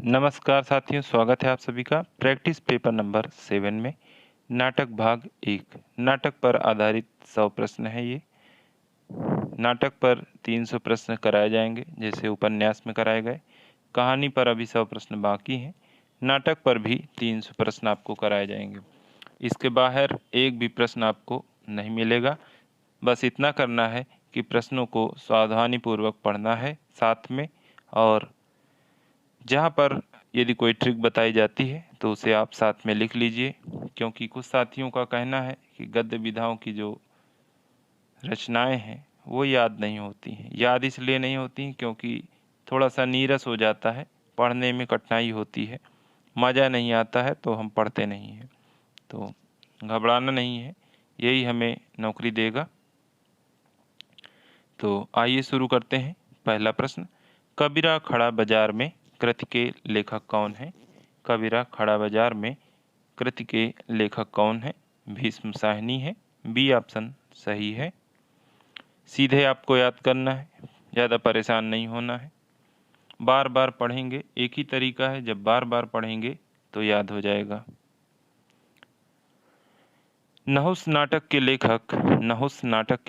नमस्कार साथियों, स्वागत है आप सभी का प्रैक्टिस पेपर नंबर 7 में नाटक भाग 1। नाटक पर आधारित 100 प्रश्न है ये। नाटक पर 300 प्रश्न कराए जाएंगे जैसे उपन्यास में कराए गए। कहानी पर अभी 100 प्रश्न बाकी हैं। नाटक पर भी 300 प्रश्न आपको कराए जाएंगे। इसके बाहर एक भी प्रश्न आपको नहीं मिलेगा। बस इतना करना है कि प्रश्नों को सावधानीपूर्वक पढ़ना है साथ में, और जहाँ पर यदि कोई ट्रिक बताई जाती है तो उसे आप साथ में लिख लीजिए, क्योंकि कुछ साथियों का कहना है कि गद्य विधाओं की जो रचनाएं हैं वो याद नहीं होती हैं। याद इसलिए नहीं होती हैं क्योंकि थोड़ा सा नीरस हो जाता है, पढ़ने में कठिनाई होती है, मज़ा नहीं आता है तो हम पढ़ते नहीं हैं। तो घबराना नहीं है, यही हमें नौकरी देगा। तो आइए शुरू करते हैं। पहला प्रश्न, कबीरा खड़ा बाजार में कृति के लेखक कौन है? कबीरा खड़ा बाजार में कृति के लेखक कौन है? भीष्म साहनी है। बी ऑप्शन सही है। सीधे आपको याद करना है, ज़्यादा परेशान नहीं होना है। बार बार पढ़ेंगे, एक ही तरीका है, जब बार बार पढ़ेंगे तो याद हो जाएगा। नहुस नाटक के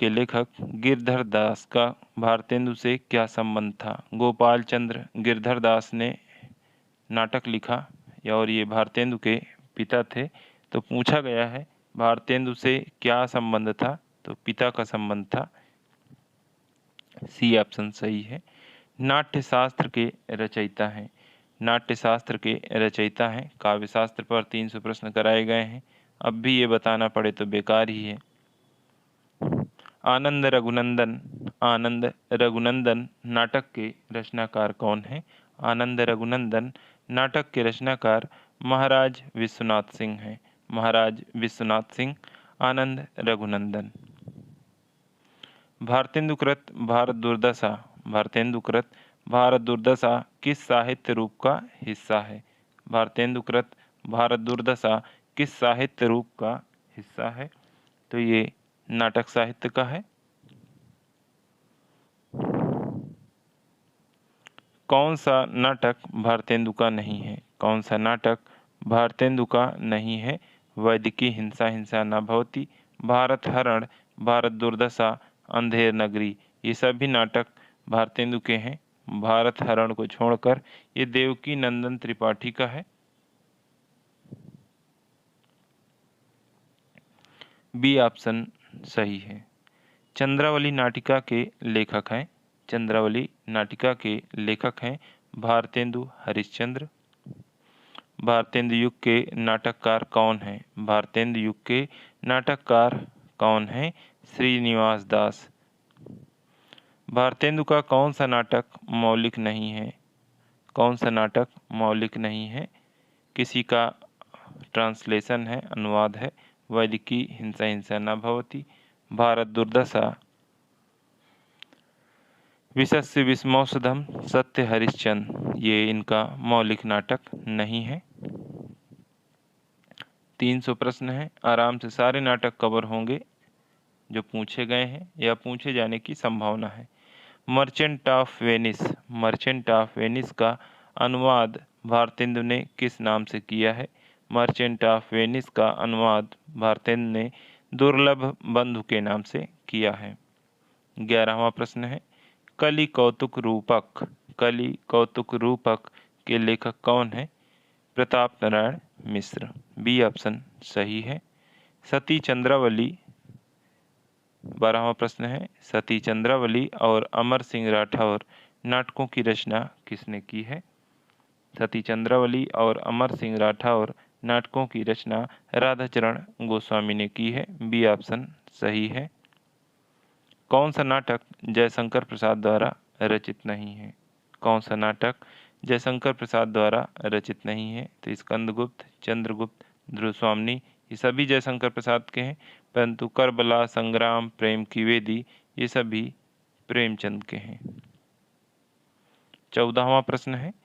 लेखक गिरधर दास का भारतेंदु से क्या संबंध था? गोपाल चंद्र गिरधर दास ने नाटक लिखा और ये भारतेंदु के पिता थे। तो पूछा गया है भारतेंदु से क्या संबंध था, तो पिता का संबंध था। सी ऑप्शन सही है। नाट्य शास्त्र के रचयिता हैं। नाट्य शास्त्र के रचयिता हैं। काव्य शास्त्र पर 300 प्रश्न कराए गए हैं, अब भी ये बताना पड़े तो बेकार ही है। आनंद रघुनंदन नाटक के रचनाकार कौन है? आनंद रघुनंदन नाटक के रचनाकार महाराज विश्वनाथ सिंह हैं। महाराज विश्वनाथ सिंह, आनंद रघुनंदन। भारतेंदुकृत भारत दुर्दशा किस साहित्य रूप का हिस्सा है? भारतेंदुकृत भारत दुर्दशा किस साहित्य रूप का हिस्सा है? तो ये नाटक साहित्य का है। कौन सा नाटक भारतेंदु का नहीं है? कौन सा नाटक भारतेंदु का नहीं है? वैदिकी हिंसा हिंसा न भवति, भारत हरण, भारत दुर्दशा, अंधेर नगरी, ये सभी नाटक भारतेंदु के हैं। भारत हरण को छोड़कर ये देवकी नंदन त्रिपाठी का है। बी ऑप्शन सही है। चंद्रावली नाटिका के लेखक हैं। चंद्रावली नाटिका के लेखक हैं भारतेंदु हरिश्चंद्र। भारतेंदु युग के नाटककार कौन हैं? भारतेंदु युग के नाटककार कौन हैं? श्रीनिवास दास। भारतेंदु का कौन सा नाटक मौलिक नहीं है? कौन सा नाटक मौलिक नहीं है? किसी का ट्रांसलेशन है, अनुवाद है। वैदिकी हिंसा हिंसा न भवति, भारत दुर्दशा, विशस्य विस्मौषधम, सत्य हरिश्चंद्र, ये इनका मौलिक नाटक नहीं है। 300 प्रश्न हैं, आराम से सारे नाटक कवर होंगे जो पूछे गए हैं या पूछे जाने की संभावना है। मर्चेंट ऑफ वेनिस का अनुवाद भारतेंदु ने किस नाम से किया है? मर्चेंट ऑफ वेनिस का अनुवाद भारतेंदु ने दुर्लभ बंधु के नाम से किया है। 11वां प्रश्न है, कलि कौतुक रूपक के लेखक कौन है? प्रताप नारायण मिश्र। बी ऑप्शन सही है। सती चंद्रावली, 12वां प्रश्न है, सती चंद्रावली और अमर सिंह राठौर नाटकों की रचना किसने की है? सती चंद्रावली और अमर सिंह राठौर नाटकों की रचना राधाचरण गोस्वामी ने की है। बी ऑप्शन सही है। कौन सा नाटक जयशंकर प्रसाद द्वारा रचित नहीं है? कौन सा नाटक जयशंकर प्रसाद द्वारा रचित नहीं है? तो स्कंदगुप्त, चंद्रगुप्त, ध्रुवस्वामिनी, ये सभी जयशंकर प्रसाद के हैं, परंतु करबला, संग्राम, प्रेम की वेदी, ये सभी प्रेमचंद के हैं। 14वां प्रश्न है,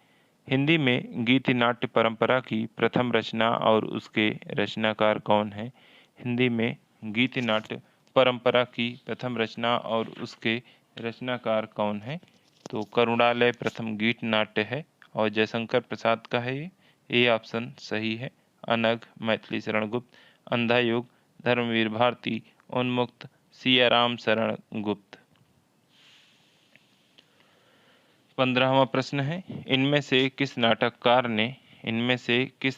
हिंदी में गीति नाट्य परंपरा की प्रथम रचना और उसके रचनाकार कौन है? हिंदी में गीति नाट्य परंपरा की प्रथम रचना और उसके रचनाकार कौन है? तो करुणालय प्रथम गीत नाट्य है और जयशंकर प्रसाद का है ये। ए ऑप्शन सही है। अनग, मैथिली शरण गुप्त, अंधा युग, धर्मवीर भारती, उन्मुक्त, सियाराम शरण गुप्त। 15वां प्रश्न है, इनमें से किस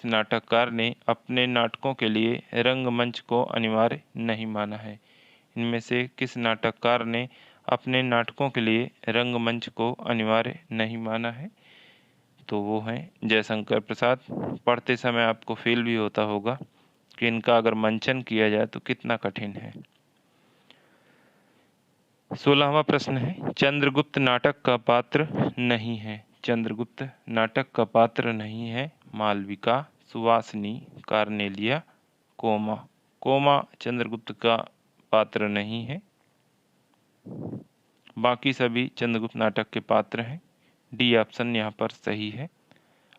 नाटककार ने अपने नाटकों के लिए रंगमंच को अनिवार्य नहीं माना है? इनमें से किस नाटककार ने अपने नाटकों के लिए रंगमंच को अनिवार्य नहीं माना है? तो वो हैं जयशंकर प्रसाद। पढ़ते समय आपको फील भी होता होगा कि इनका अगर मंचन किया जाए तो कितना कठिन है। 16वां प्रश्न है, चंद्रगुप्त नाटक का पात्र नहीं है। चंद्रगुप्त नाटक का पात्र नहीं है। मालविका, सुवासिनी, कार्नेलिया, कोमा। कोमा चंद्रगुप्त का पात्र नहीं है। बाकी सभी चंद्रगुप्त नाटक के पात्र हैं। डी ऑप्शन यहाँ पर सही है।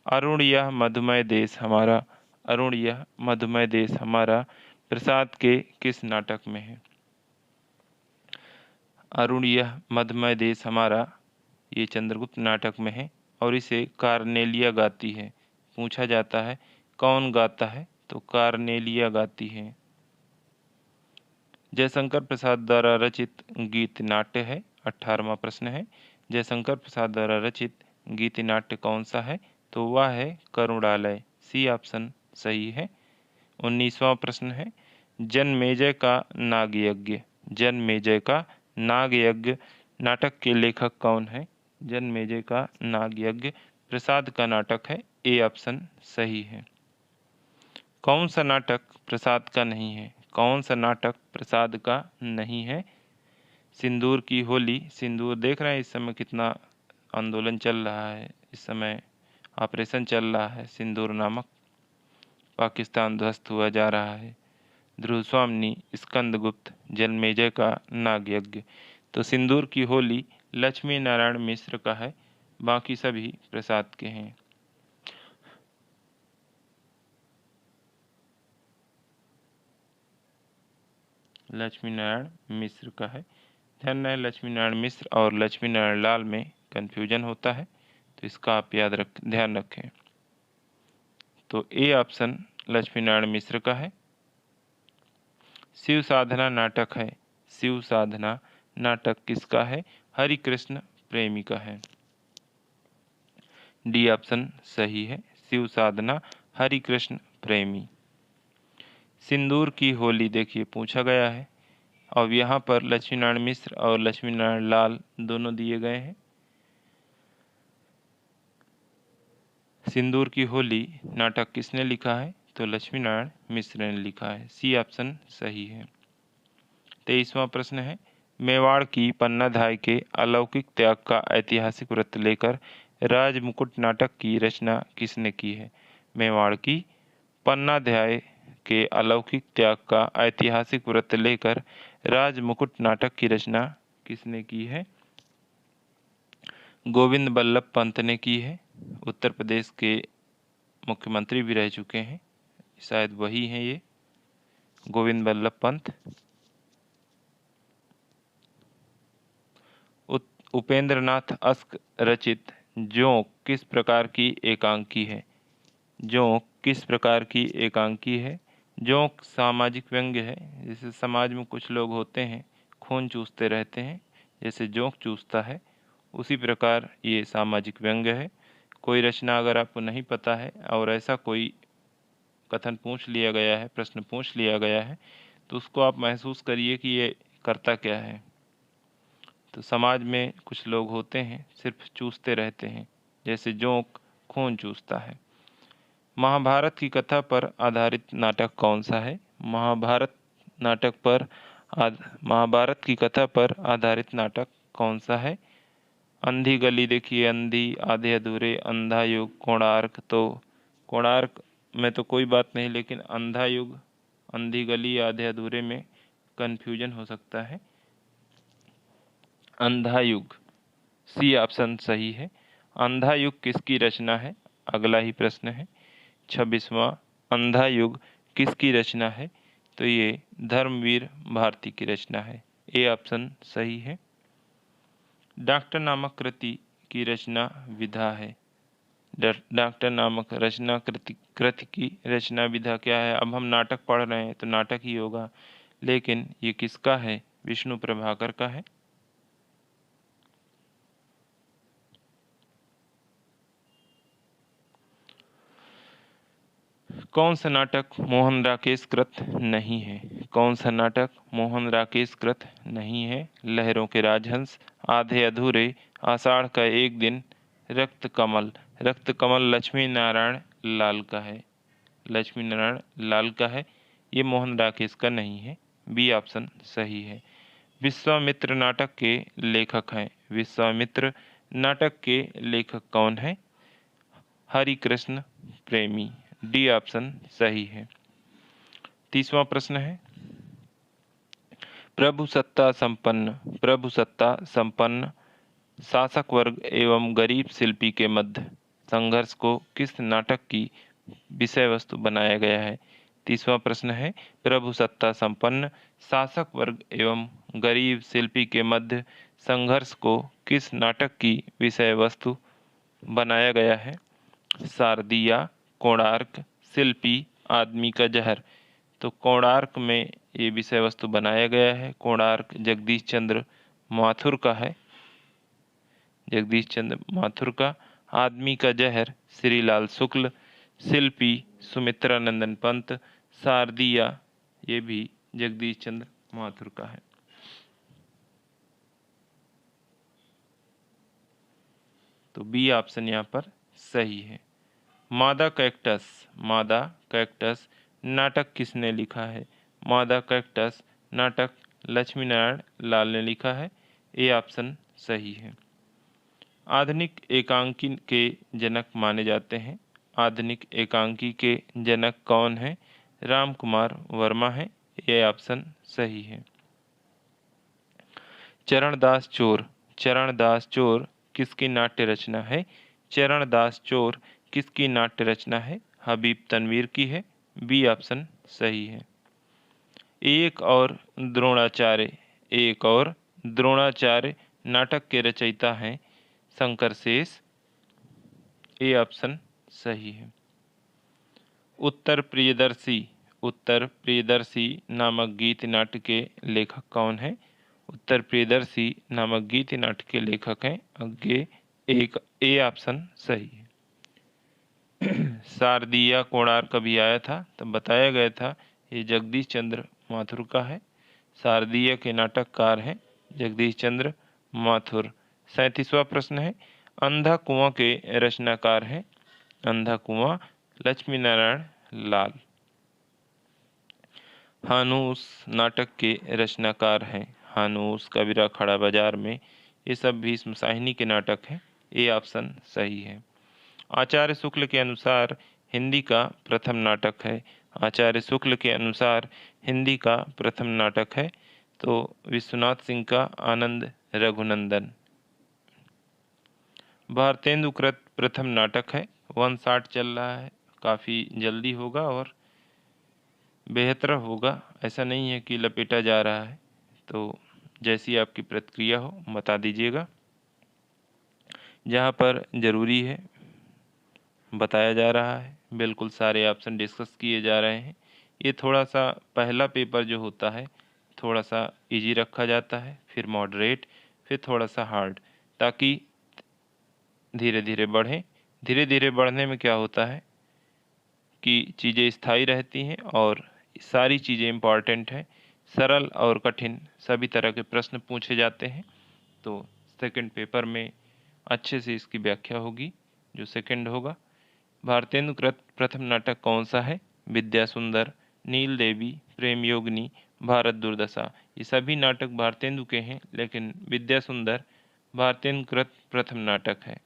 अरुण यह मधुमय देश हमारा, अरुण यह मधुमय देश हमारा प्रसाद के किस नाटक में है? अरुण यह मधुमय देश हमारा ये चंद्रगुप्त नाटक में है और इसे कार्नेलिया गाती है। पूछा जाता है कौन गाता है, तो कार्नेलिया गाती है। जयशंकर प्रसाद द्वारा रचित गीत नाट्य है। 18वां प्रश्न है, जयशंकर प्रसाद द्वारा रचित गीत नाट्य कौन सा है? तो वह है करुणालय। सी ऑप्शन सही है। 19वां प्रश्न है, जनमेजय का नागयज्ञ, जनमेजय का नागयज्ञ नाटक के लेखक कौन है? जनमेजय का नागयज्ञ प्रसाद का नाटक है। ए ऑप्शन सही है। कौन सा नाटक प्रसाद का नहीं है? कौन सा नाटक प्रसाद का नहीं है? सिंदूर की होली। सिंदूर देख रहे हैं इस समय कितना आंदोलन चल रहा है, इस समय ऑपरेशन चल रहा है सिंदूर नामक, पाकिस्तान ध्वस्त हुआ जा रहा है। ध्रुवस्वामिनी, स्कंदगुप्त, जनमेजय का नागयज्ञ। तो सिंदूर की होली लक्ष्मी नारायण मिश्र का है, बाकी सभी प्रसाद के हैं। लक्ष्मी नारायण मिश्र का है। ध्यान रहे लक्ष्मी नारायण मिश्र और लक्ष्मी नारायण लाल में कन्फ्यूजन होता है, तो इसका आप ध्यान रखें। तो ए ऑप्शन लक्ष्मी नारायण मिश्र का है। शिव साधना नाटक है। शिव साधना नाटक किसका है? हरि कृष्ण प्रेमी का है। डी ऑप्शन सही है। शिव साधना हरि कृष्ण प्रेमी। सिंदूर की होली देखिए पूछा गया है, और यहाँ पर लक्ष्मी नारायण मिश्र और लक्ष्मी नारायण लाल दोनों दिए गए हैं। सिंदूर की होली नाटक किसने लिखा है? तो लक्ष्मी नारायण मिश्र ने लिखा है। सी ऑप्शन सही है। 23वां प्रश्न है, मेवाड़ की पन्नाधाय के अलौकिक त्याग का ऐतिहासिक वृत्त लेकर राजमुकुट नाटक की रचना किसने की है? मेवाड़ की पन्नाध्याय के अलौकिक त्याग का ऐतिहासिक वृत्त लेकर राजमुकुट नाटक की रचना किसने की है? गोविंद बल्लभ पंत ने की है। उत्तर प्रदेश के मुख्यमंत्री भी रह चुके हैं, शायद वही हैं ये गोविंद बल्लभ पंत। उपेंद्रनाथ अस्क रचित जोंक किस प्रकार की एकांकी है? जोंक किस प्रकार की एकांकी है? जोंक सामाजिक व्यंग्य है। जैसे समाज में कुछ लोग होते हैं खून चूसते रहते हैं, जैसे जोंक चूसता है, उसी प्रकार ये सामाजिक व्यंग्य है। कोई रचना अगर आपको नहीं पता है और ऐसा कोई कथन पूछ लिया गया है, प्रश्न पूछ लिया गया है, तो उसको आप महसूस करिए कि ये करता क्या है। तो समाज में कुछ लोग होते हैं सिर्फ चूसते रहते हैं, जैसे जोंक खून चूसता है। महाभारत की कथा पर आधारित नाटक कौन सा है? महाभारत की कथा पर आधारित नाटक कौन सा है? अंधी गली देखिए, अंधी, आधे अधूरे, अंधा युग, कोणार्क। तो कोणार्क में तो कोई बात नहीं, लेकिन अंधा युग, अंधी गली, आधे अधूरे में कन्फ्यूजन हो सकता है। अंधा युग, सी ऑप्शन सही है। अंधा युग किसकी रचना है? अगला ही प्रश्न है 26वां। अंधा युग किसकी रचना है? तो ये धर्मवीर भारती की रचना है। ए ऑप्शन सही है। डॉक्टर नामक कृति की रचना विधा है। डॉक्टर नामक रचना कृति की रचना विधा क्या है? अब हम नाटक पढ़ रहे हैं तो नाटक ही होगा, लेकिन ये किसका है? विष्णु प्रभाकर का है। कौन सा नाटक मोहन राकेश कृत नहीं है? कौन सा नाटक मोहन राकेश कृत नहीं है? लहरों के राजहंस, आधे अधूरे, आषाढ़ का एक दिन, रक्त कमल। रक्त कमल लक्ष्मी नारायण लाल का है। लक्ष्मी नारायण लाल का है, ये मोहन राकेश का नहीं है। बी ऑप्शन सही है। विश्वामित्र नाटक के लेखक हैं। विश्वामित्र नाटक के लेखक कौन है? हरि कृष्ण प्रेमी। डी ऑप्शन सही है। 30वां प्रश्न है, प्रभु सत्ता संपन्न शासक वर्ग एवं गरीब शिल्पी के मध्य संघर्ष को किस नाटक की विषय वस्तु बनाया गया है? 30वां प्रश्न है, प्रभु सत्ता संपन्न शासक वर्ग एवं गरीब शिल्पी के मध्य संघर्ष को किस नाटक की विषय वस्तु बनाया गया है? शारदिया, कोणार्क, शिल्पी, आदमी का जहर। तो कोणार्क में ये विषय वस्तु बनाया गया है। कोणार्क जगदीश चंद्र माथुर का है। जगदीश चंद्र माथुर का। आदमी का जहर श्रीलाल शुक्ल। शिल्पी सुमित्रा नंदन पंत। शारदिया ये भी जगदीश चंद्र माथुर का है। तो बी ऑप्शन यहाँ पर सही है। मादा कैक्टस नाटक किसने लिखा है? मादा कैक्टस नाटक लक्ष्मी नारायण लाल ने लिखा है। ए ऑप्शन सही है। आधुनिक एकांकी के जनक माने जाते हैं। आधुनिक एकांकी के जनक कौन है? राम कुमार वर्मा है। ये ऑप्शन सही है। चरणदास चोर किसकी नाट्य रचना है? चरणदास चोर किसकी नाट्य रचना है? हबीब तनवीर की है। बी ऑप्शन सही है। एक और द्रोणाचार्य नाटक के रचयिता हैं शंकर शेष। ए ऑप्शन सही है। उत्तर प्रियदर्शी नामक गीत नाट्य के लेखक कौन है? उत्तर प्रियदर्शी नामक गीत नाट्य के लेखक हैं अज्ञे। एक ए ऑप्शन सही है। शारदिया कोणार्क कभी आया था तब बताया गया था ये जगदीश चंद्र माथुर का है। शारदीय के नाटककार हैं जगदीश चंद्र माथुर। 37वां प्रश्न है, अंधा कुआं के रचनाकार हैं। अंधा कुआं लक्ष्मी नारायण लाल। हानूस नाटक के रचनाकार हैं। हानूस कबीरा खड़ा बाजार में, ये सब भी साहिनी के नाटक हैं। ए ऑप्शन सही है। आचार्य शुक्ल के अनुसार हिंदी का प्रथम नाटक है। आचार्य शुक्ल के अनुसार हिंदी का प्रथम नाटक है तो विश्वनाथ सिंह का आनंद रघुनंदन। भारतेंदुकृत प्रथम नाटक है। 160 चल रहा है, काफ़ी जल्दी होगा और बेहतर होगा। ऐसा नहीं है कि लपेटा जा रहा है। तो जैसी आपकी प्रतिक्रिया हो बता दीजिएगा। जहाँ पर ज़रूरी है बताया जा रहा है, बिल्कुल सारे ऑप्शन डिस्कस किए जा रहे हैं। ये थोड़ा सा पहला पेपर जो होता है थोड़ा सा इजी रखा जाता है, फिर मॉडरेट, फिर थोड़ा सा हार्ड, ताकि धीरे धीरे बढ़ें। धीरे धीरे बढ़ने में क्या होता है कि चीज़ें स्थायी रहती हैं और सारी चीज़ें इम्पॉर्टेंट हैं। सरल और कठिन सभी तरह के प्रश्न पूछे जाते हैं। तो सेकंड पेपर में अच्छे से इसकी व्याख्या होगी। जो सेकंड होगा, भारतेंदुकृत प्रथम नाटक कौन सा है? विद्या सुंदर, नील देवी, प्रेम योगिनी, भारत दुर्दशा। ये सभी नाटक भारतेंदु के हैं, लेकिन विद्या सुंदर भारतेंदुकृत प्रथम नाटक है।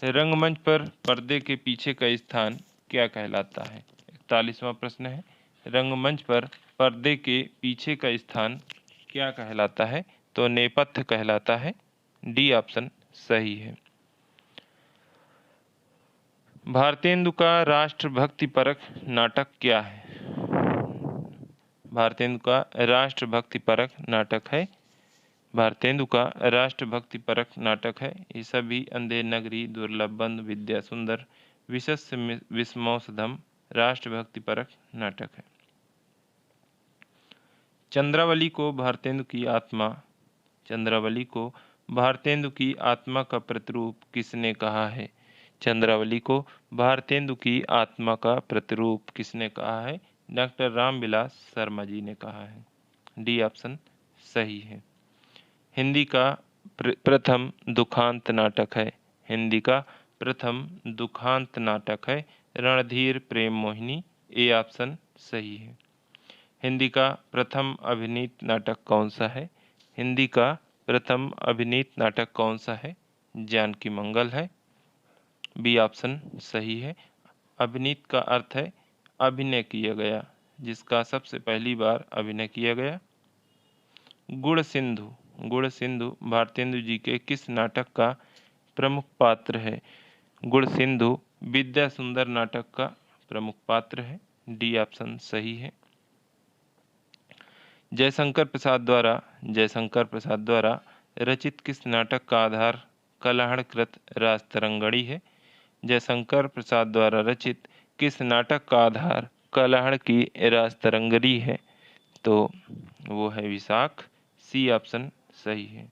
रंगमंच पर पर्दे के पीछे का स्थान क्या कहलाता है? 41वां प्रश्न है, रंगमंच पर पर्दे के पीछे का स्थान क्या कहलाता है? तो नेपथ्य कहलाता है। डी ऑप्शन सही है। भारतेंदु का राष्ट्रभक्ति परक नाटक क्या है? भारतेंदु का राष्ट्रभक्ति परक नाटक है भारतेंदु का राष्ट्रभक्ति परक नाटक है। ये सभी अंधे नगरी, दुर्लभ बंद, विद्या सुंदर, विशस्य विस्मौसधम राष्ट्रभक्ति परक नाटक है। चंद्रावली को भारतेंदु की आत्मा चंद्रावली को भारतेंदु की आत्मा का प्रतिरूप किसने कहा है? चंद्रावली को भारतेंदु की आत्मा का प्रतिरूप किसने कहा है? डॉक्टर रामविलास शर्मा जी ने कहा है। डी ऑप्शन सही है। हिंदी का प्रथम दुखांत नाटक है। हिंदी का प्रथम दुखांत नाटक है रणधीर प्रेम मोहिनी। ए ऑप्शन सही है। हिंदी का प्रथम अभिनीत नाटक कौन सा है? हिंदी का प्रथम अभिनीत नाटक कौन सा है? जानकी मंगल है। बी ऑप्शन सही है। अभिनीत का अर्थ है अभिनय किया गया, जिसका सबसे पहली बार अभिनय किया गया। गुण सिंधु गुण सिंधु भारतेंदु जी के किस नाटक का प्रमुख पात्र है? गुण सिंधु विद्या सुंदर नाटक का प्रमुख पात्र है। डी ऑप्शन सही है। जयशंकर प्रसाद द्वारा रचित किस नाटक का आधार कलहड़कृत राजतरंगड़ी है? जयशंकर प्रसाद द्वारा रचित किस नाटक का आधार कलहड़ की राजतरंगड़ी है? तो वो है विशाख। सी ऑप्शन सही है।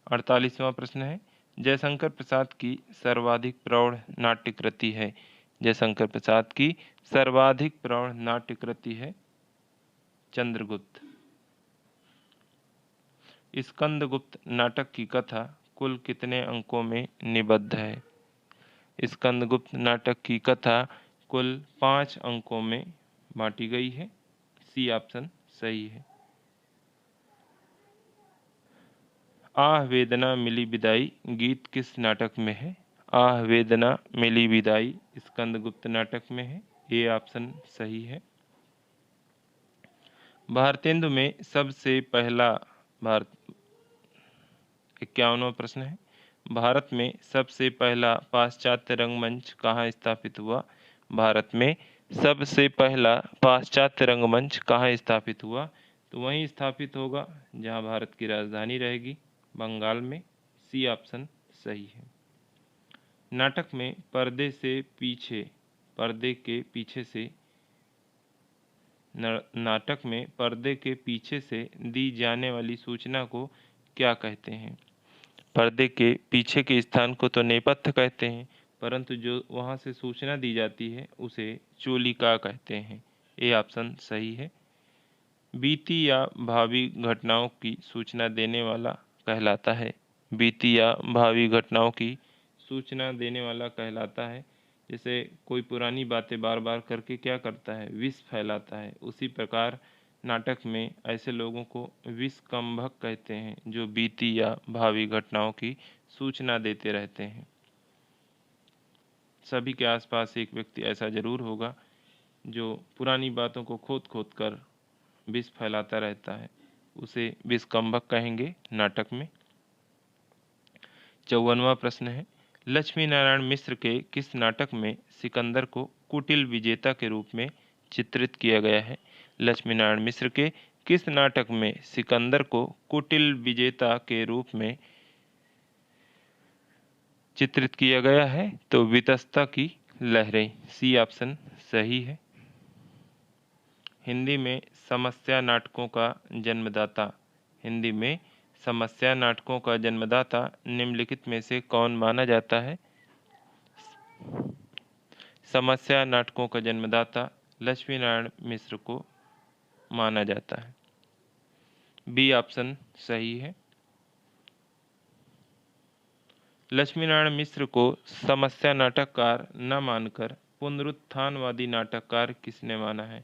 48वां प्रश्न है, जयशंकर प्रसाद की सर्वाधिक प्रौढ़ नाट्य कृति है। जयशंकर प्रसाद की सर्वाधिक प्रौढ़ नाट्य कृति है चंद्रगुप्त। स्कंदगुप्त नाटक की कथा कुल कितने अंकों में निबद्ध है? स्कंदगुप्त नाटक की कथा कुल 5 अंकों में बांटी गई है। सी ऑप्शन सही है। आह वेदना मिली विदाई गीत किस नाटक में है? आह वेदना मिली विदाई स्कंदगुप्त नाटक में है। ये ऑप्शन सही है। भारतेंदु में सबसे पहला 51वां प्रश्न है, भारत में सबसे पहला पाश्चात्य रंगमंच कहाँ स्थापित हुआ? भारत में सबसे पहला पाश्चात्य रंगमंच कहाँ स्थापित हुआ? तो वहीं स्थापित होगा जहाँ भारत की राजधानी रहेगी, बंगाल में। सी ऑप्शन सही है। नाटक में पर्दे के पीछे से दी जाने वाली सूचना को क्या कहते हैं? पर्दे के पीछे के स्थान को तो नेपथ्य कहते हैं, परंतु जो वहां से सूचना दी जाती है उसे चोलिका कहते हैं। ये ऑप्शन सही है। बीती या भावी घटनाओं की सूचना देने वाला कहलाता है। बीती या भावी घटनाओं की सूचना देने वाला कहलाता है। जैसे कोई पुरानी बातें बार बार करके क्या करता है, विष फैलाता है। उसी प्रकार नाटक में ऐसे लोगों को विषकंभक कहते हैं, जो बीती या भावी घटनाओं की सूचना देते रहते हैं। सभी के आसपास एक व्यक्ति ऐसा जरूर होगा जो पुरानी बातों को खोद खोद कर विष फैलाता रहता है, उसे विषकंभक कहेंगे नाटक में। 54वां प्रश्न है, लक्ष्मी नारायण मिश्र के किस नाटक में सिकंदर को कुटिल विजेता के रूप में चित्रित किया गया है? लक्ष्मी नारायण मिश्र के किस नाटक में सिकंदर को कुटिल विजेता के रूप में चित्रित किया गया है? तो वितस्ता की लहरें। सी ऑप्शन सही है। हिंदी में समस्या नाटकों का जन्मदाता निम्नलिखित में से कौन माना जाता है? समस्या नाटकों का जन्मदाता लक्ष्मी नारायण मिश्र को माना जाता है। बी ऑप्शन सही है। लक्ष्मी नारायण मिश्र को समस्या नाटककार न मानकर पुनरुत्थानवादी नाटककार किसने माना है?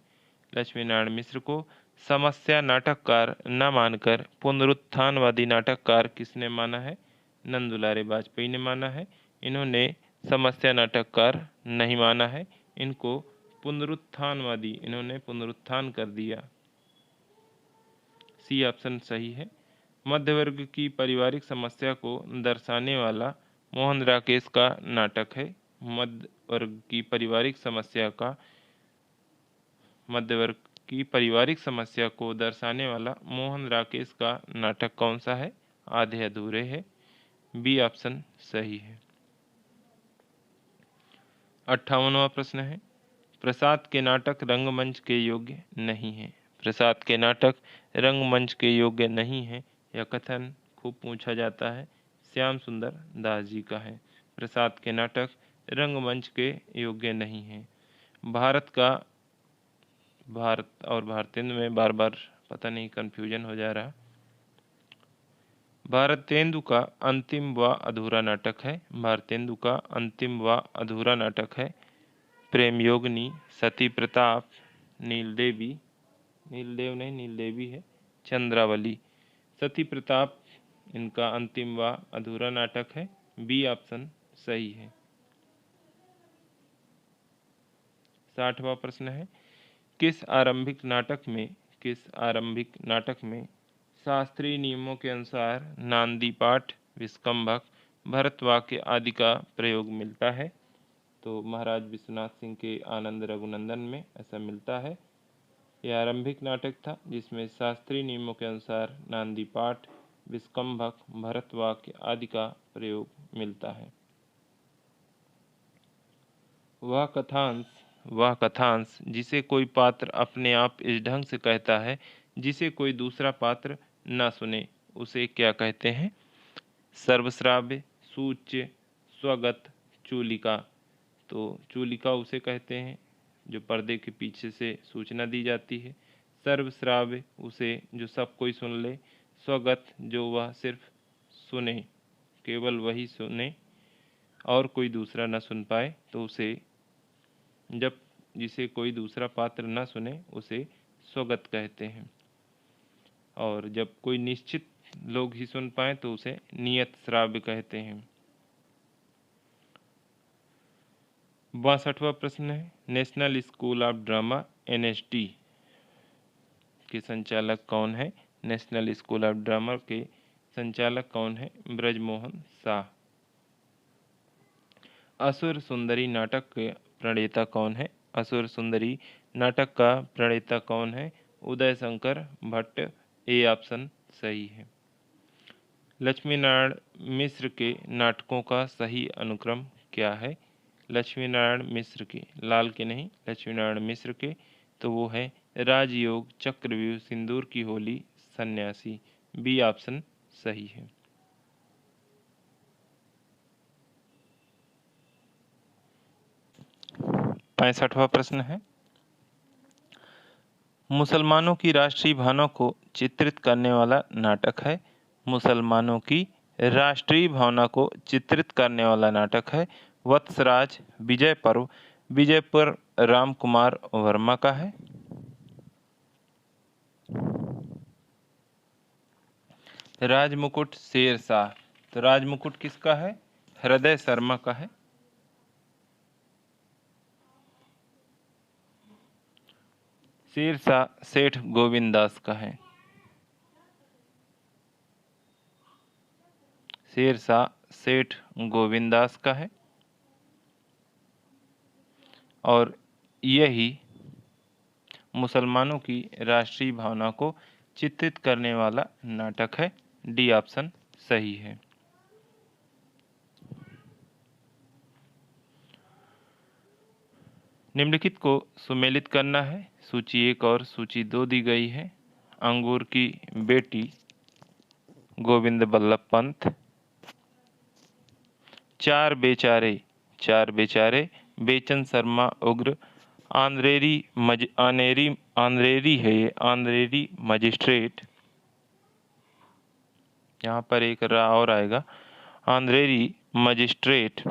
लक्ष्मी नारायण मिश्र को समस्या नाटककार न मानकर पुनरुत्थानवादी नाटककार किसने माना है? नंदुलारे वाजपेयी ने माना है। इन्होंने समस्या नाटककार नहीं माना है, इनको पुनरुत्थानवादी, इन्होंने पुनरुत्थान कर दिया। सी ऑप्शन सही है। मध्य वर्ग की पारिवारिक समस्या को दर्शाने वाला मोहन राकेश का नाटक है। मध्य वर्ग की की पारिवारिक समस्या को दर्शाने वाला मोहन राकेश का नाटक कौन सा है? आधे अधूरे है। बी ऑप्शन सही है। 58वां प्रश्न है, प्रसाद के नाटक रंगमंच के योग्य नहीं है। प्रसाद के नाटक रंगमंच के योग्य नहीं है, यह कथन खूब पूछा जाता है। श्याम सुंदर दास जी का है। प्रसाद के नाटक रंगमंच के योग्य नहीं है। भारत और भारतेंदु में बार बार पता नहीं कन्फ्यूजन हो जा रहा। भारतेंदु का अंतिम व अधूरा नाटक है। भारतेंदु का अंतिम व अधूरा नाटक है प्रेमयोगिनी, सती प्रताप, नीलदेवी, नीलदेव नहीं नीलदेवी है, चंद्रावली। सती प्रताप इनका अंतिम व अधूरा नाटक है। बी ऑप्शन सही है। 60वां प्रश्न है, किस आरंभिक नाटक में शास्त्रीय नियमों के अनुसार नांदी पाठ, विस्कंभक, भरतवाक्य आदि का प्रयोग मिलता है? तो महाराज विश्वनाथ सिंह के आनंद रघुनंदन में ऐसा मिलता है। यह आरंभिक नाटक था जिसमें शास्त्रीय नियमों के अनुसार नांदी पाठ, विस्कंभक, भरतवाक्य आदि का प्रयोग मिलता है। वह कथांश जिसे कोई पात्र अपने आप इस ढंग से कहता है जिसे कोई दूसरा पात्र न सुने, उसे क्या कहते हैं? सर्वश्राव्य, सूच्य, स्वगत, चूलिका। तो चूलिका उसे कहते हैं जो पर्दे के पीछे से सूचना दी जाती है। सर्वश्राव्य उसे जो सब कोई सुन ले। स्वगत जो वह सिर्फ सुने, केवल वही सुने और कोई दूसरा न सुन पाए, तो उसे जब जिसे कोई दूसरा पात्र न सुने उसे स्वगत कहते हैं। और जब कोई निश्चित लोग ही सुन पाए तो उसे नियत श्राव्य कहते हैं। 62वां प्रश्न है, national school of drama NSD के संचालक कौन है? नेशनल स्कूल ऑफ ड्रामा के संचालक कौन है? ब्रजमोहन शाह। असुर सुंदरी नाटक के प्रणेता कौन है? असुर सुंदरी नाटक का प्रणेता कौन है? उदय शंकर भट्ट। ए ऑप्शन सही है। लक्ष्मीनारायण मिश्र के नाटकों का सही अनुक्रम क्या है? लक्ष्मीनारायण मिश्र के, लाल के नहीं, लक्ष्मीनारायण मिश्र के, तो वो है राजयोग, चक्रव्यूह, सिंदूर की होली, सन्यासी। बी ऑप्शन सही है। 65वां प्रश्न है, मुसलमानों की राष्ट्रीय भावना को चित्रित करने वाला नाटक है। मुसलमानों की राष्ट्रीय भावना को चित्रित करने वाला नाटक है वत्सराज, विजय पर्व, विजयपुर राम कुमार वर्मा का है। राजमुकुट शेरशाह, तो राजमुकुट किसका है? हृदय शर्मा का है। शेरशाह सेठ गोविंद दास का है। शेरशाह सेठ गोविंद दास का है और यही मुसलमानों की राष्ट्रीय भावना को चित्रित करने वाला नाटक है। डी ऑप्शन सही है। निम्नलिखित को सुमेलित करना है। सूची 1 और सूची 2 दी गई है। अंगूर की बेटी गोविंद बल्लभ पंत, चार बेचारे बेचन शर्मा उग्र, आंद्रेरी है ये, आंद्रेरी मजिस्ट्रेट, यहाँ पर एक रा और आएगा, आंद्रेरी मजिस्ट्रेट,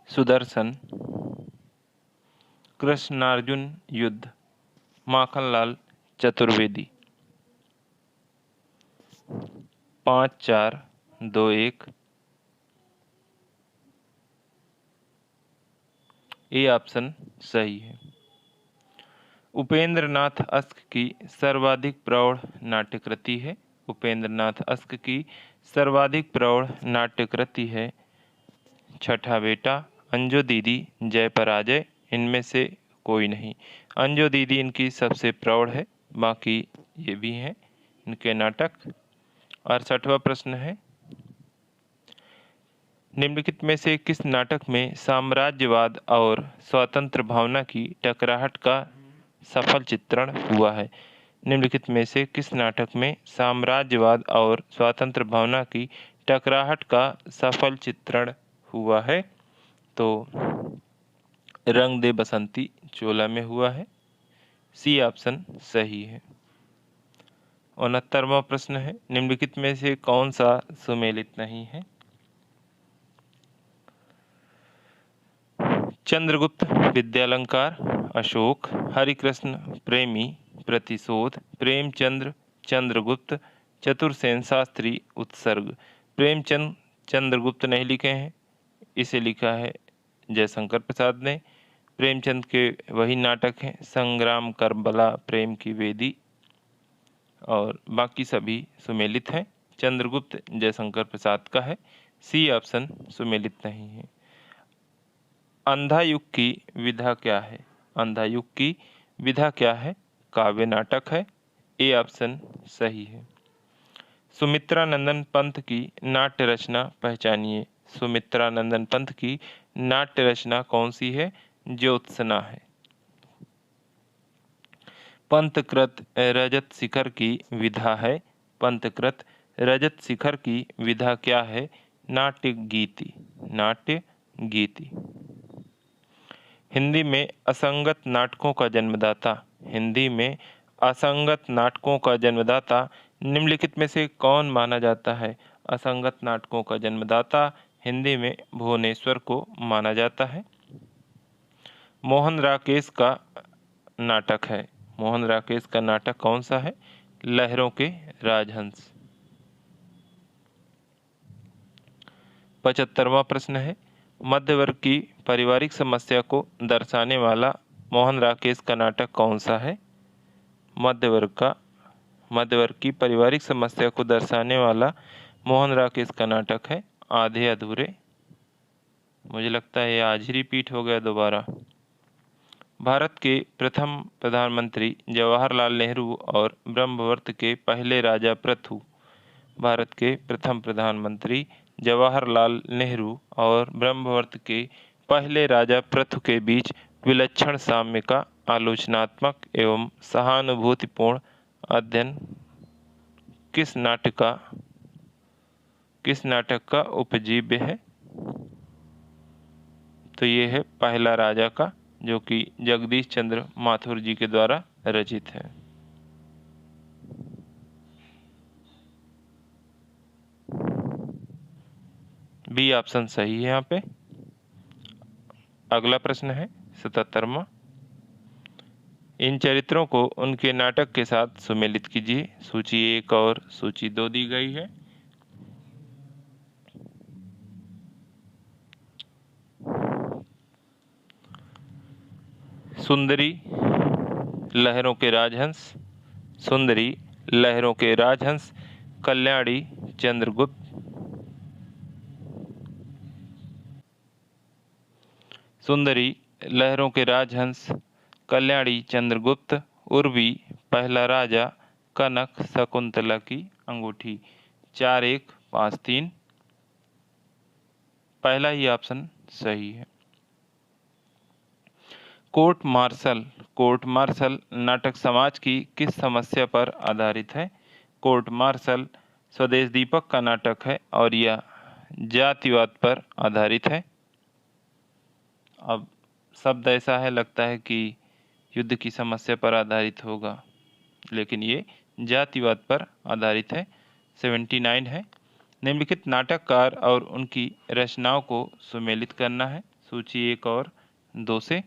सुदर्शन, कृष्णार्जुन युद्ध, माखनलाल चतुर्वेदी। 5 4 2 1। ए ऑप्शन सही है। उपेंद्र नाथ अस्क की सर्वाधिक प्रौढ़ नाट्यकृति है। उपेंद्र नाथ अस्क की सर्वाधिक प्रौढ़ नाट्यकृति है छठा बेटा, अंजू दीदी, जय पराजय। इनमें से कोई नहीं। अंजो दीदी इनकी सबसे प्रौढ़ है, बाकी ये भी हैं इनके नाटक। 68वां प्रश्न है, निम्नलिखित में से किस नाटक में साम्राज्यवाद और स्वतंत्र भावना की टकराहट का सफल चित्रण हुआ है? निम्नलिखित में से किस नाटक में साम्राज्यवाद और स्वतंत्र भावना की टकराहट का सफल चित्रण हुआ है? तो रंग दे बसंती चोला में हुआ है। सी ऑप्शन सही है। 69वां प्रश्न है, निम्नलिखित में से कौन सा सुमेलित नहीं है? चंद्रगुप्त विद्यालंकार, अशोक, हरिकृष्ण प्रेमी, प्रतिशोध, प्रेमचंद्र, चंद्रगुप्त, चतुरसेन शास्त्री, उत्सर्ग। प्रेमचंद चंद्रगुप्त नहीं लिखे हैं, इसे लिखा है जयशंकर प्रसाद ने। प्रेमचंद के वही नाटक हैं संग्राम करबला प्रेम की वेदी, और बाकी सभी सुमेलित हैं। चंद्रगुप्त जयशंकर प्रसाद का है। सी ऑप्शन सुमेलित नहीं है। अंधा युग की विधा क्या है? अंधा युग की विधा क्या है? काव्य नाटक है। ए ऑप्शन सही है। सुमित्रानंदन पंत की नाट्य रचना पहचानिए। सुमित्रानंदन पंत की नाट्य रचना कौन सी है? ज्योत्सना है। पंतकृत रजत शिखर की विधा है। पंतकृत रजत शिखर की विधा क्या है? नाट्य गीति। नाट्य गीति। हिंदी में असंगत नाटकों का जन्मदाता। हिंदी में असंगत नाटकों का जन्मदाता निम्नलिखित में से कौन माना जाता है? असंगत नाटकों का जन्मदाता हिंदी में भुवनेश्वर को माना जाता है। मोहन राकेश का नाटक है। मोहन राकेश का नाटक कौन सा है? लहरों के राजहंस। 75वां प्रश्न है, मध्यवर्ग की पारिवारिक समस्या को दर्शाने वाला मोहन राकेश का नाटक कौन सा है? मध्यवर्ग की पारिवारिक समस्या को दर्शाने वाला मोहन राकेश का नाटक है आधे अधूरे। मुझे लगता है ये आज ही रिपीट हो गया दोबारा। भारत के प्रथम प्रधानमंत्री जवाहरलाल नेहरू और ब्रह्मवर्त के पहले राजा पृथु। भारत के प्रथम प्रधानमंत्री जवाहरलाल नेहरू और ब्रह्मवर्त के पहले राजा पृथु के बीच विलक्षण साम्य का आलोचनात्मक एवं सहानुभूतिपूर्ण अध्ययन किस नाटक का उपजीव्य है? तो ये है पहला राजा का, जो कि जगदीश चंद्र माथुर जी के द्वारा रचित है। बी ऑप्शन सही है यहाँ पे। अगला प्रश्न है 77वां, इन चरित्रों को उनके नाटक के साथ सुमेलित कीजिए। सूची 1 और सूची 2 दी गई है। सुंदरी लहरों के राजहंस, सुंदरी लहरों के राजहंस, कल्याणी चंद्रगुप्त, सुंदरी लहरों के राजहंस, कल्याणी चंद्रगुप्त, उर्वी पहला राजा, कनक शकुंतला की अंगूठी। 4 1 5 3 पहला ही ऑप्शन सही है। कोर्ट मार्शल नाटक समाज की किस समस्या पर आधारित है? कोर्ट मार्शल स्वदेश दीपक का नाटक है और यह जातिवाद पर आधारित है। अब शब्द ऐसा है, लगता है कि युद्ध की समस्या पर आधारित होगा, लेकिन ये जातिवाद पर आधारित है। 79 है, निम्नलिखित नाटककार और उनकी रचनाओं को सुमेलित करना है। सूची 1 और 2 से।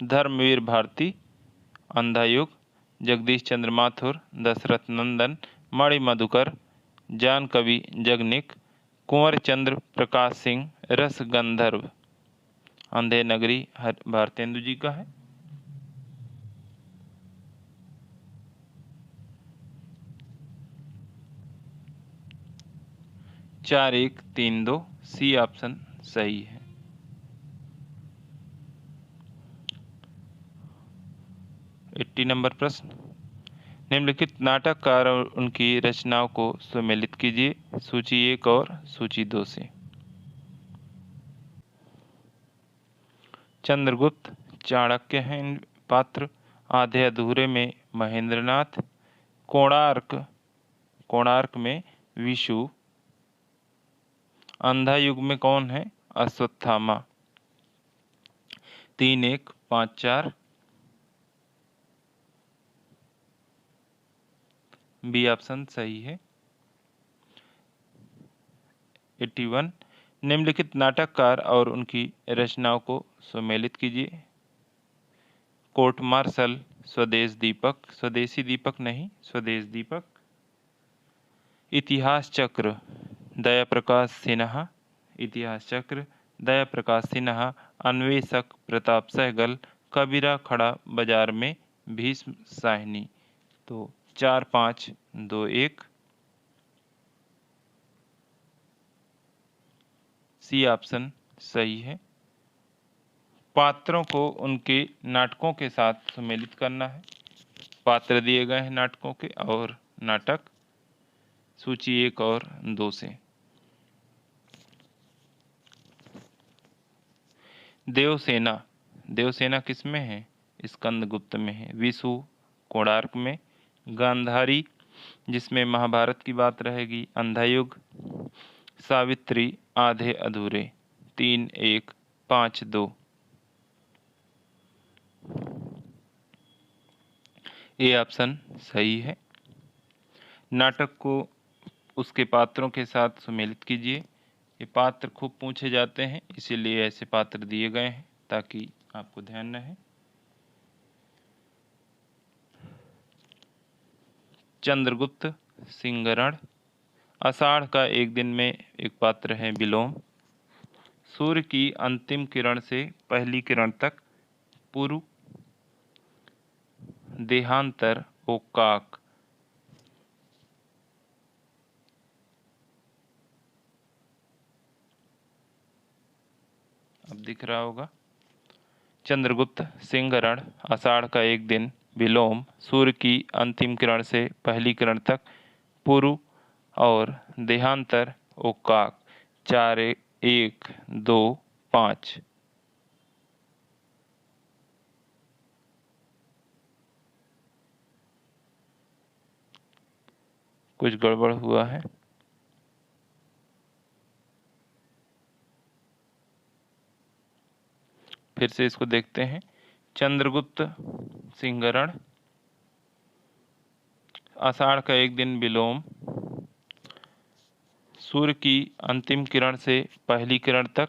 धर्मवीर भारती, अंधा युग, जगदीश चंद्र माथुर, दशरथ नंदन, मणि मधुकर, जान कवि जगनिक, कुंवर चंद्र प्रकाश सिंह, रस गंधर्व। अंधे नगरी भारतेंदु जी का है। 4132 सी ऑप्शन सही है। 80 नंबर प्रश्न, निम्नलिखित नाटककार और उनकी रचनाओं को सुमेलित कीजिए, सूची 1 और सूची 2 से। चंद्रगुप्त, चाणक्य हैं इन पात्र। आधे अधूरे में महेंद्रनाथ। कोणार्क, कोणार्क में विशु। अंधा युग में कौन है? अश्वत्थामा। 3154 बी ऑप्शन सही है। 81, निम्नलिखित नाटककार और उनकी रचनाओं को सुमेलित कीजिए। कोर्ट मार्शल, स्वदेश दीपक, स्वदेशी दीपक नहीं, स्वदेश दीपक। इतिहास चक्र, दया प्रकाश सिन्हा। इतिहास चक्र, दया प्रकाश सिन्हा। अन्वेषक, प्रताप सहगल। कबीरा खड़ा बाजार में, भीष्म साहनी। तो 4521 सी ऑप्शन सही है। पात्रों को उनके नाटकों के साथ सुमेलित करना है। पात्र दिए गए हैं नाटकों के और नाटक, सूची 1 और 2 से। देवसेना, देवसेना किस में है? स्कंदगुप्त में है। विशु, कोणार्क में। गांधारी, जिसमें महाभारत की बात रहेगी, अंधा युग। सावित्री, आधे अधूरे। 3152 ए ऑप्शन सही है। नाटक को उसके पात्रों के साथ सुमेलित कीजिए। ये पात्र खूब पूछे जाते हैं, इसीलिए ऐसे पात्र दिए गए हैं ताकि आपको ध्यान रहे। चंद्रगुप्त, सिंहरण। आषाढ़ का एक दिन में एक पात्र है विलोम। सूर्य की अंतिम किरण से पहली किरण तक, पूर्व। देहांतर, ओकाक। अब दिख रहा होगा। चंद्रगुप्त, सिंहरण, आषाढ़ का एक दिन, विलोम, सूर्य की अंतिम किरण से पहली किरण तक, पूर्व और देहांतर, ओकाक। 4125 कुछ गड़बड़ हुआ है। फिर से इसको देखते हैं। चंद्रगुप्त, सिंहरण, आषाढ़ का एक दिन, विलोम, सूर्य की अंतिम किरण से पहली किरण तक,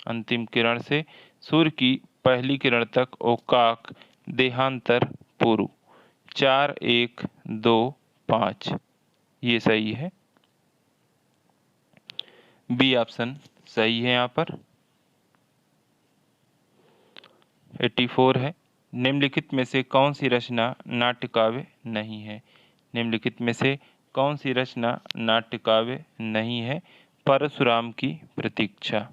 अंतिम किरण से सूर्य की पहली किरण तक, ओकाक। देहांतर, पूर्व। 4125 ये सही है। बी ऑप्शन सही है यहाँ पर। 84 है, निम्नलिखित में से कौन सी रचना नाट्य काव्य नहीं है? निम्नलिखित में से कौन सी रचना नाट्य काव्य नहीं है? परशुराम की प्रतीक्षा।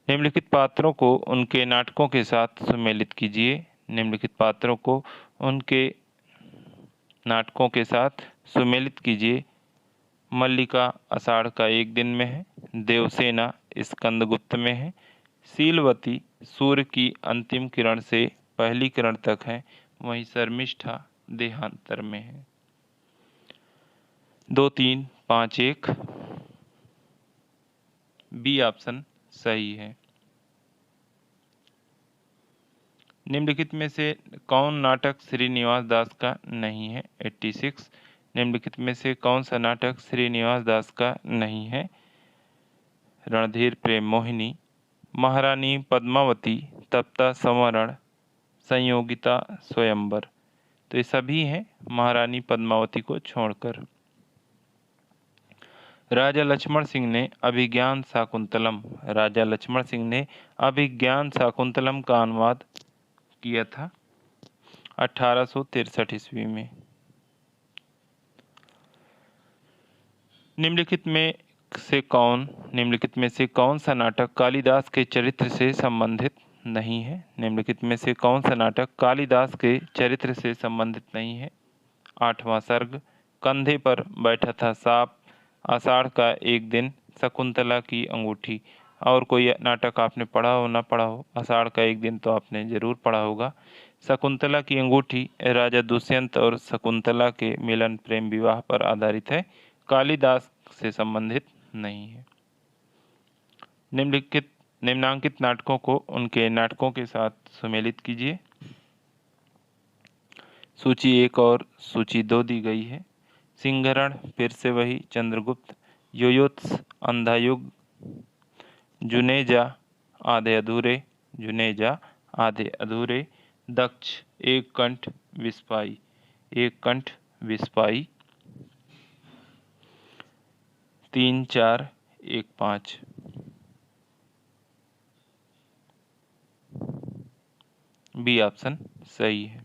निम्नलिखित पात्रों को उनके नाटकों के साथ सुमेलित कीजिए। निम्नलिखित पात्रों को उनके नाटकों के साथ सुमेलित कीजिए। मल्लिका, आषाढ़ का एक दिन में है। देवसेना, स्कंदगुप्त में है। शीलवती, सूर्य की अंतिम किरण से पहली किरण तक है। वहीं शर्मिष्ठा देहांतर में है। 2351 बी ऑप्शन सही है। निम्नलिखित में से कौन नाटक श्रीनिवास दास का नहीं है? 86, निम्नलिखित में से कौन सा नाटक श्रीनिवास दास का नहीं है? रणधीर प्रेम मोहिनी, महारानी पद्मावती, तप्ता संवरण, संयोगिता स्वयंवर। तो ये सभी हैं महारानी पद्मावती को छोड़कर। राजा लक्ष्मण सिंह ने अभिज्ञान शाकुंतलम, राजा लक्ष्मण सिंह ने अभिज्ञान शाकुंतलम का अनुवाद किया था 1863 ईस्वी में। निम्नलिखित में से कौन सा नाटक कालिदास के चरित्र से संबंधित नहीं है? निम्नलिखित में से कौन सा नाटक कालिदास के चरित्र से संबंधित नहीं है? 8वां सर्ग, कंधे पर बैठा था सांप, आषाढ़ का एक दिन, शकुंतला की अंगूठी। और कोई नाटक आपने पढ़ा हो ना पढ़ा हो, आषाढ़ का एक दिन तो आपने जरूर पढ़ा होगा। शकुंतला की अंगूठी राजा दुष्यंत और शकुंतला के मिलन प्रेम विवाह पर आधारित है, कालिदास से संबंधित नहीं है। निम्नांकित नाटकों को उनके नाटकों के साथ सुमेलित कीजिए। सूची 1 और सूची 2 दी गई है। सिंहरण, फिर से वही, चंद्रगुप्त, योयोत्स, अंधा युग, जुनेजा, आधे अधूरे, दक्ष, एक कंठ विस्पाई, 3, 4, 1, 5। बी ऑप्शन सही है।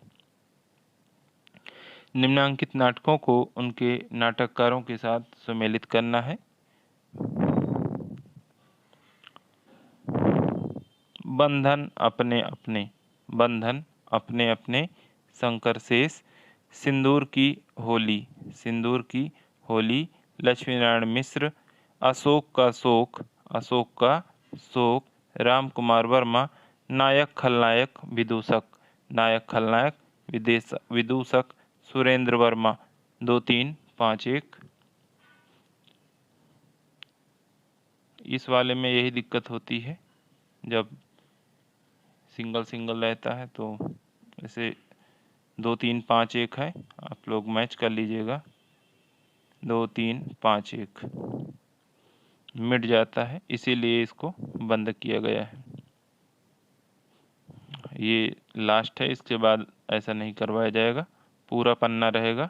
निम्नांकित नाटकों को उनके नाटककारों के साथ सुमेलित करना है। बंधन अपने अपने, शंकरशेष, सिंदूर की होली, लक्ष्मीनारायण मिश्र, अशोक का शोक, राम कुमार वर्मा, नायक खलनायक विदूषक, सुरेंद्र वर्मा। 2, 3, 5, 1। इस वाले में यही दिक्कत होती है, जब सिंगल रहता है तो ऐसे 2, 3, 5, 1 है, आप लोग मैच कर लीजिएगा। 2, 3, 5, 1 मिट जाता है, इसीलिए इसको बंद किया गया है। ये लास्ट है, इसके बाद ऐसा नहीं करवाया जाएगा, पूरा पन्ना रहेगा।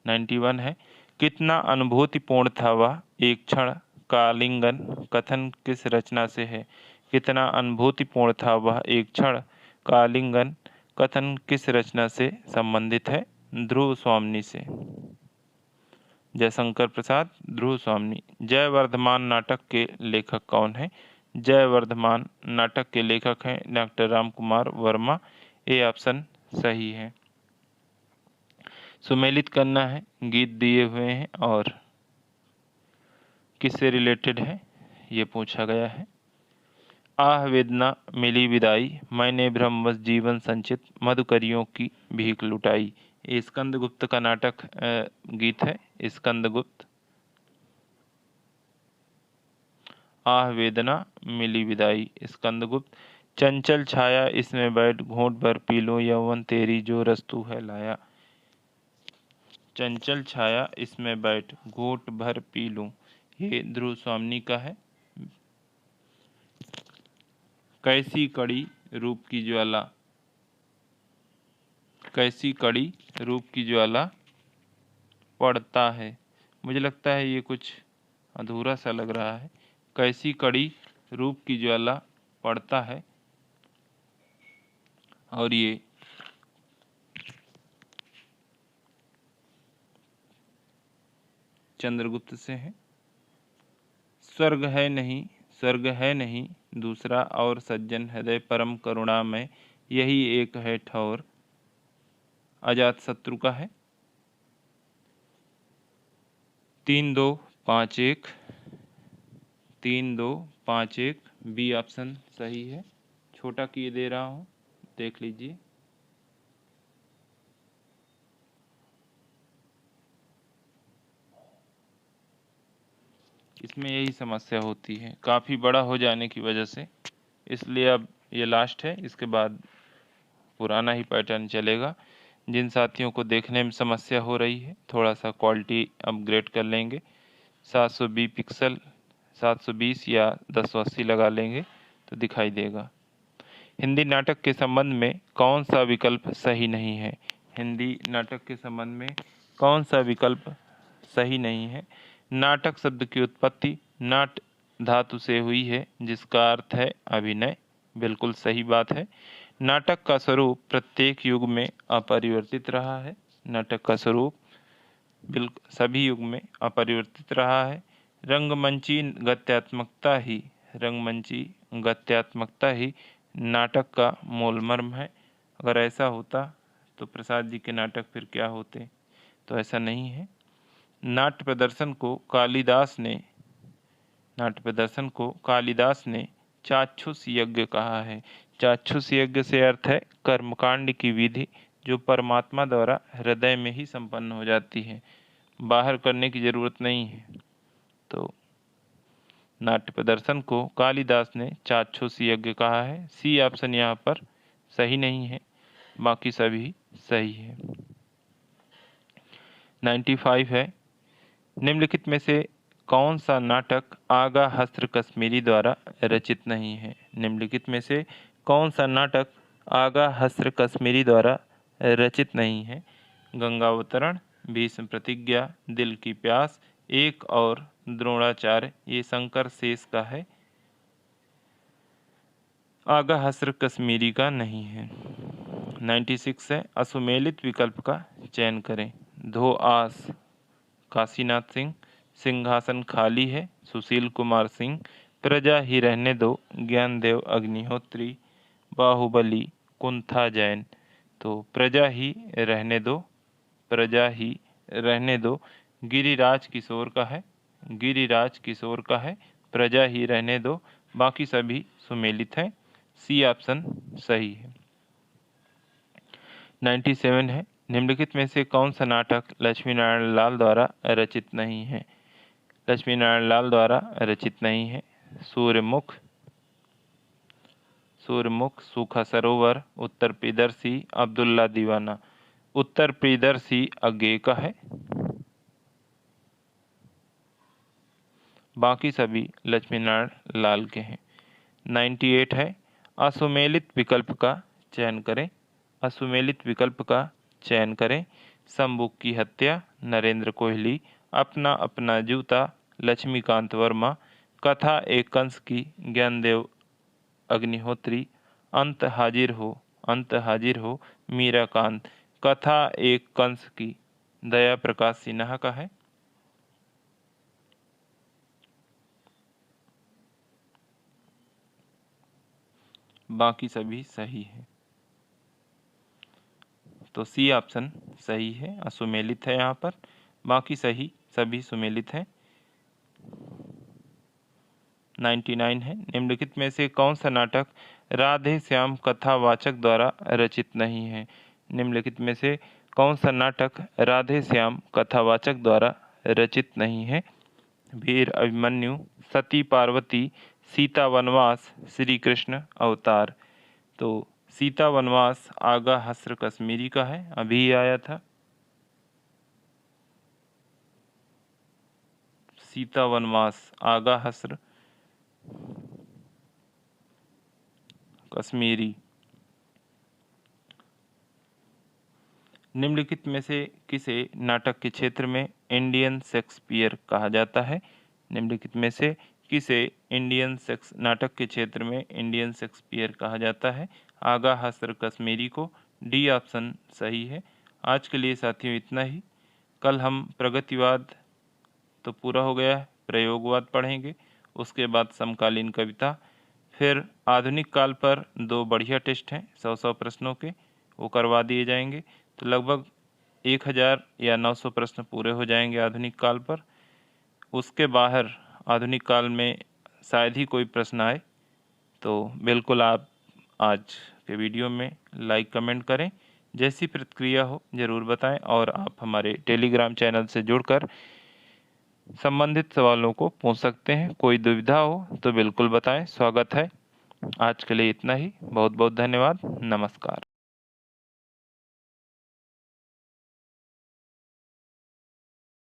91 है। कितना अनुभूतिपूर्ण था वह एक क्षण का आलिंगन, कथन किस रचना से है? कितना अनुभूतिपूर्ण था वह एक क्षण का आलिंगन, कथन किस रचना से संबंधित है? ध्रुव स्वामिनी से। जयशंकर प्रसाद, ध्रुव स्वामिनी। जय वर्धमान नाटक के लेखक कौन है? जय वर्धमान नाटक के लेखक हैं doctor Ram Kumar Verma. A option सही है। सुमेलित करना है, गीत दिए हुए हैं और किससे रिलेटेड है ये पूछा गया है। आह वेदना मिली विदाई, मैंने ब्रह्मवश जीवन संचित, मधुकरियों की भीख लुटाई। ये स्कंदगुप्त का नाटक गीत है, स्कंदगुप्त। आह वेदना मिली विदाई, स्कंदगुप्त। चंचल छाया इसमें बैठ, घूंट भर पी लूं, यौवन तेरी जो रस्तु है लाया। चंचल छाया इसमें बैठ, घूंट भर पी लूं, ये ध्रुव स्वामिनी का है। कैसी कड़ी रूप की ज्वाला, कैसी कड़ी रूप की ज्वाला पड़ता है। मुझे लगता है ये कुछ अधूरा सा लग रहा है। कैसी कड़ी रूप की ज्वाला पड़ता है, और ये चंद्रगुप्त से है। स्वर्ग है नहीं दूसरा, और सज्जन हृदय परम करुणा में, यही एक है ठौर, अजात शत्रु का है। 3, 2, 5, 1, 3, 2, 5, 1 बी ऑप्शन सही है। छोटा किए दे रहा हूँ, देख लीजिए। इसमें यही समस्या होती है, काफ़ी बड़ा हो जाने की वजह से, इसलिए अब ये लास्ट है, इसके बाद पुराना ही पैटर्न चलेगा। जिन साथियों को देखने में समस्या हो रही है, थोड़ा सा क्वालिटी अपग्रेड कर लेंगे। 720 पिक्सल, 720 या 1080 लगा लेंगे तो दिखाई देगा। हिंदी नाटक के संबंध में कौन सा विकल्प सही नहीं है? हिंदी नाटक के संबंध में कौन सा विकल्प सही नहीं है? नाटक शब्द की उत्पत्ति नाट धातु से हुई है, जिसका अर्थ है अभिनय, बिल्कुल सही बात है। नाटक का स्वरूप प्रत्येक युग में अपरिवर्तित रहा है। नाटक का स्वरूप बिल्कुल सभी युग में अपरिवर्तित रहा है। रंगमंची गत्यात्मकता ही नाटक का मूल मर्म है। अगर ऐसा होता तो प्रसाद जी के नाटक फिर क्या होते, तो ऐसा नहीं है। नाट्य प्रदर्शन को कालिदास ने चाक्षुष यज्ञ कहा है। चाक्षुष यज्ञ से अर्थ है कर्मकांड की विधि जो परमात्मा द्वारा हृदय में ही संपन्न हो जाती है, बाहर करने की जरूरत नहीं है। तो नाट्य प्रदर्शन को कालिदास ने चाक्षुष यज्ञ कहा है। सी ऑप्शन यहाँ पर सही नहीं है, बाकी सभी सही है। 95 है, निम्नलिखित में से कौन सा नाटक आगा हस्त्र कश्मीरी द्वारा रचित नहीं है। निम्नलिखित में से कौन सा नाटक आगा हस्त्र कश्मीरी द्वारा रचित नहीं है। गंगावतरण, भीष्म प्रतिज्ञा, दिल की प्यास, एक और द्रोणाचार्य, ये शंकर शेष का है, आगा हस्त्र कश्मीरी का नहीं है। 96 है, असुमेलित विकल्प का चयन करें। धो आस, काशीनाथ सिंह, सिंहासन खाली है, सुशील कुमार सिंह, प्रजा ही रहने दो, ज्ञानदेव अग्निहोत्री, बाहुबली, कुंथा जैन। तो प्रजा ही रहने दो गिरिराज किशोर का है, प्रजा ही रहने दो, बाकी सभी सुमेलित हैं। सी ऑप्शन सही है। 97 है, निम्नलिखित में से कौन सा नाटक लक्ष्मी नारायण लाल द्वारा रचित नहीं है। लक्ष्मी नारायण लाल द्वारा रचित नहीं है। सूर्यमुख, सूखा सरोवर, उत्तर प्रियदर्शी, अब्दुल्ला दीवाना। उत्तर प्रियदर्शी अज्ञेय का है, बाकी सभी लक्ष्मी नारायण लाल के हैं। 98 है, असुमेलित विकल्प का चयन करें। शंभू की हत्या, नरेंद्र कोहली, अपना अपना जूता, लक्ष्मीकांत वर्मा, कथा एक कंस की, ज्ञानदेव अग्निहोत्री, अंत हाजिर हो मीराकांत। कथा एक कंस की दया प्रकाश सिन्हा का है, बाकी सभी सही है। तो सी ऑप्शन सही है, असुमेलित है यहाँ पर, बाकी सभी सुमेलित हैं। 99 है, निम्नलिखित में से कौन सा नाटक राधे श्याम कथावाचक द्वारा रचित नहीं है। निम्नलिखित में से कौन सा नाटक राधे श्याम कथावाचक द्वारा रचित नहीं है। वीर अभिमन्यु, सती पार्वती, सीता वनवास, श्री कृष्ण अवतार। तो सीता वनवास आगा हस्त्र कश्मीरी का है, अभी आया था। सीता वनवास आगा हस्त्र कश्मीरी। निम्नलिखित में से किसे नाटक के क्षेत्र में इंडियन शेक्सपियर कहा जाता है। निम्नलिखित में से किसे नाटक के क्षेत्र में इंडियन शेक्सपियर कहा जाता है। आगा हस्त्र कश्मीरी को। डी ऑप्शन सही है। आज के लिए साथियों इतना ही। कल हम प्रगतिवाद तो पूरा हो गया है, प्रयोगवाद पढ़ेंगे, उसके बाद समकालीन कविता, फिर आधुनिक काल पर 2 बढ़िया टेस्ट हैं 100 प्रश्नों के, वो करवा दिए जाएंगे। तो लगभग 1000 या 900 प्रश्न पूरे हो जाएंगे आधुनिक काल पर। उसके बाहर आधुनिक काल में शायद ही कोई प्रश्न आए। तो बिल्कुल आप आज के वीडियो में लाइक कमेंट करें, जैसी प्रतिक्रिया हो ज़रूर बताएं, और आप हमारे टेलीग्राम चैनल से जुड़कर संबंधित सवालों को पूछ सकते हैं। कोई दुविधा हो तो बिल्कुल बताएं, स्वागत है। आज के लिए इतना ही। बहुत बहुत धन्यवाद। नमस्कार।